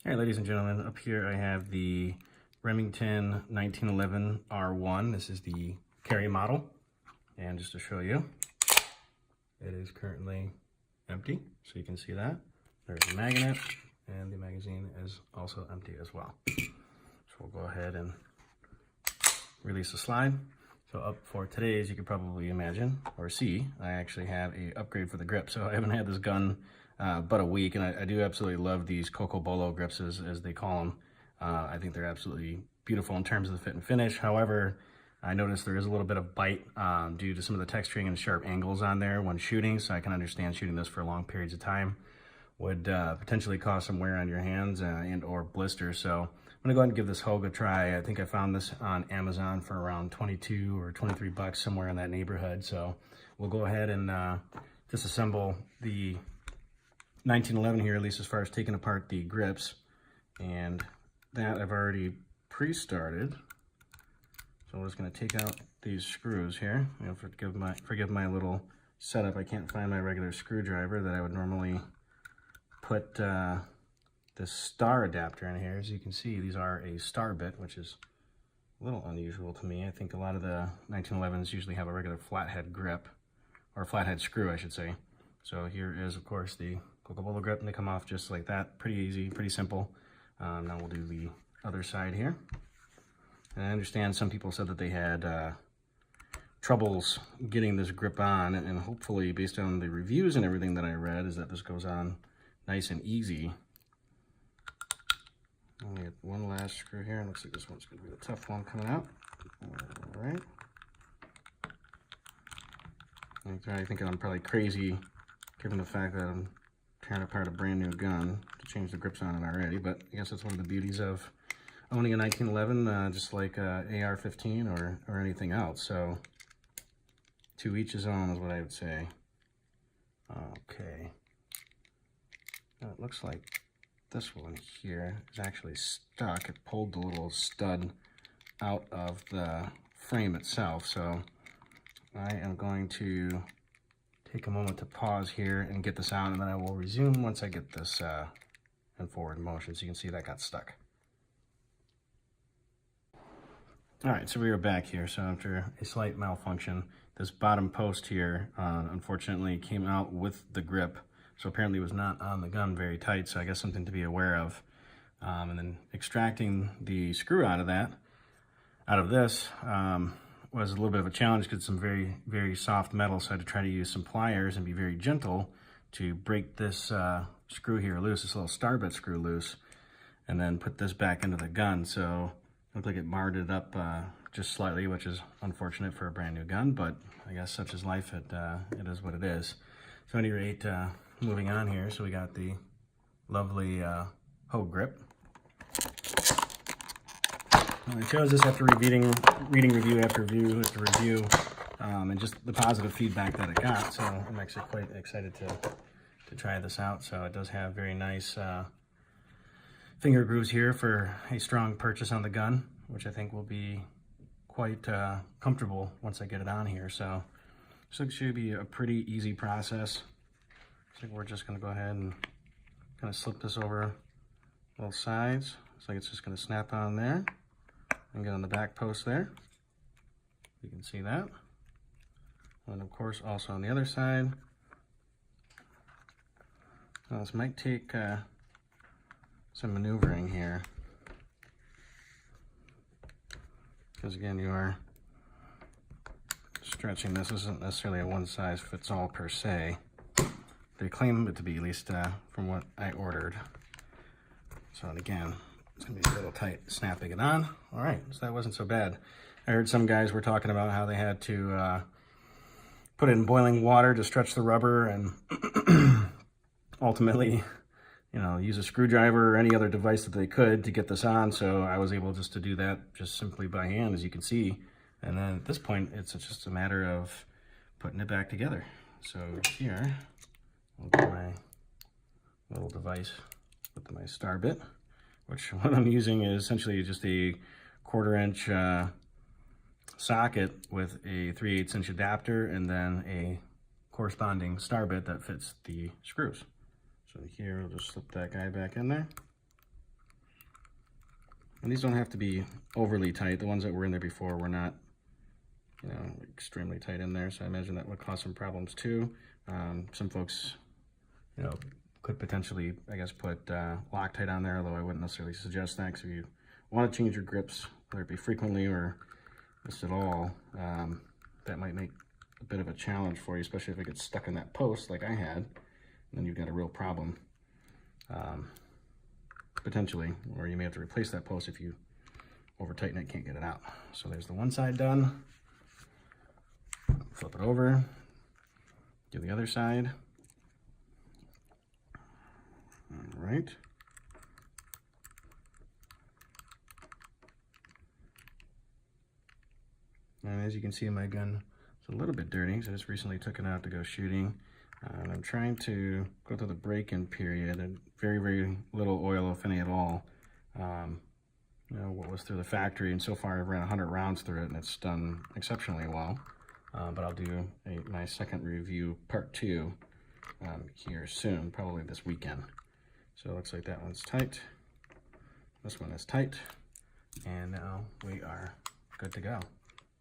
All right, ladies and gentlemen, up here I have the Remington 1911 R1. This is the carry model. And just to show you, it is currently empty, so you can see that. There's a magnet, and the magazine is also empty as well. So we'll go ahead and release the slide. So up for today, as you could probably imagine or see, I actually have a upgrade for the grip. So I haven't had this gun but a week, and I do absolutely love these Coco Bolo grips as they call them. I think they're absolutely beautiful in terms of the fit and finish. However, I noticed there is a little bit of bite due to some of the texturing and sharp angles on there when shooting, so I can understand shooting this for long periods of time would potentially cause some wear on your hands and or blisters. So I'm gonna go ahead and give this Hogue a try. I think I found this on Amazon for around 22 or 23 bucks, somewhere in that neighborhood. So we'll go ahead and disassemble the 1911 here, at least as far as taking apart the grips, and that I've already pre-started. So I'm just going to take out these screws here. You know, forgive my little setup. I can't find my regular screwdriver that I would normally put this star adapter in here. As you can see, these are a star bit, which is a little unusual to me. I think a lot of the 1911s usually have a regular flathead grip, or flathead screw, I should say. So here is, of course, the Coco Bolo grip, and they come off just like that. Pretty easy, pretty simple. Now we'll do the other side here. And I understand some people said that they had troubles getting this grip on, and hopefully, based on the reviews and everything that I read, is that this goes on nice and easy. Only get one last screw here, and looks like this one's going to be the tough one coming out. All right. I think I'm probably crazy, given the fact that I'm tearing apart a brand new gun to change the grips on it already, but I guess that's one of the beauties of owning a 1911, just like AR-15 or anything else. So to each his own is what I would say. Okay. Now it looks like this one here is actually stuck. It pulled the little stud out of the frame itself. So I am going to take a moment to pause here and get this out, and then I will resume once I get this in forward motion. So you can see that got stuck. All right, so we are back here. So after a slight malfunction, this bottom post here unfortunately came out with the grip. So apparently it was not on the gun very tight, so I guess something to be aware of. And then extracting the screw out of this, was a little bit of a challenge because it's some very, very soft metal, so I had to try to use some pliers and be very gentle to break this screw here loose, this little star bit screw loose, and then put this back into the gun. So it looked like it marred it up just slightly, which is unfortunate for a brand new gun, but I guess such is life. It is what it is. So at any rate, moving on here, so we got the lovely Hogue grip. I chose this after reading review after review after review, and just the positive feedback that it got. So I'm actually quite excited to try this out. So it does have very nice finger grooves here for a strong purchase on the gun, which I think will be quite comfortable once I get it on here. So it should be a pretty easy process. I think we're just going to go ahead and kind of slip this over both sides. Looks like it's just going to snap on there and get on the back post there. You can see that. And of course also on the other side. Now this might take some maneuvering here, because again, you are stretching. This isn't necessarily a one size fits all per se. They claim it to be, at least from what I ordered. So again, it's gonna be a little tight snapping it on. All right, so that wasn't so bad. I heard some guys were talking about how they had to put it in boiling water to stretch the rubber, and ultimately, you know, use a screwdriver or any other device that they could to get this on. So I was able just to do that just simply by hand, as you can see. And then at this point, it's just a matter of putting it back together. So here, I'll get my little device with my star bit, which what I'm using is essentially just a 1/4 inch socket with a 3/8 inch adapter, and then a corresponding star bit that fits the screws. So here, we'll just slip that guy back in there. And these don't have to be overly tight. The ones that were in there before were not, you know, extremely tight in there, so I imagine that would cause some problems too. Some folks, you know, could potentially, I guess, put Loctite on there, although I wouldn't necessarily suggest that, because if you want to change your grips, whether it be frequently or just at all, that might make a bit of a challenge for you, especially if it gets stuck in that post like I had, and then you've got a real problem, potentially, or you may have to replace that post if you over tighten it, can't get it out. So there's the one side done. Flip it over, do the other side. All right. And as you can see, my gun is a little bit dirty, so I just recently took it out to go shooting. I'm trying to go through the break-in period, and very, very little oil, if any at all. You know, what was through the factory, and so far I've ran 100 rounds through it, and it's done exceptionally well. But I'll do my second review, part 2, here soon, probably this weekend. So it looks like that one's tight. This one is tight. And now we are good to go.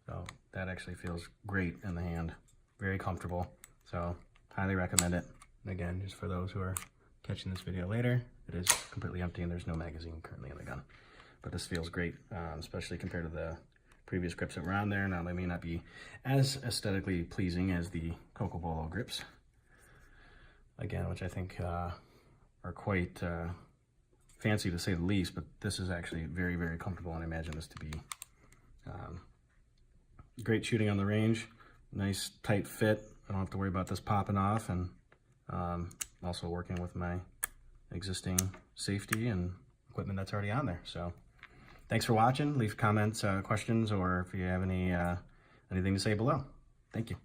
So that actually feels great in the hand. Very comfortable. So highly recommend it. And again, just for those who are catching this video later, it is completely empty and there's no magazine currently in the gun. But this feels great, especially compared to the previous grips that were on there. Now, they may not be as aesthetically pleasing as the Cocobolo grips, again, which I think are quite fancy to say the least, but this is actually very, very comfortable, and I imagine this to be great shooting on the range. Nice tight fit. I don't have to worry about this popping off, and also working with my existing safety and equipment that's already on there. So thanks for watching. Leave comments, questions, or if you have anything to say below. Thank you.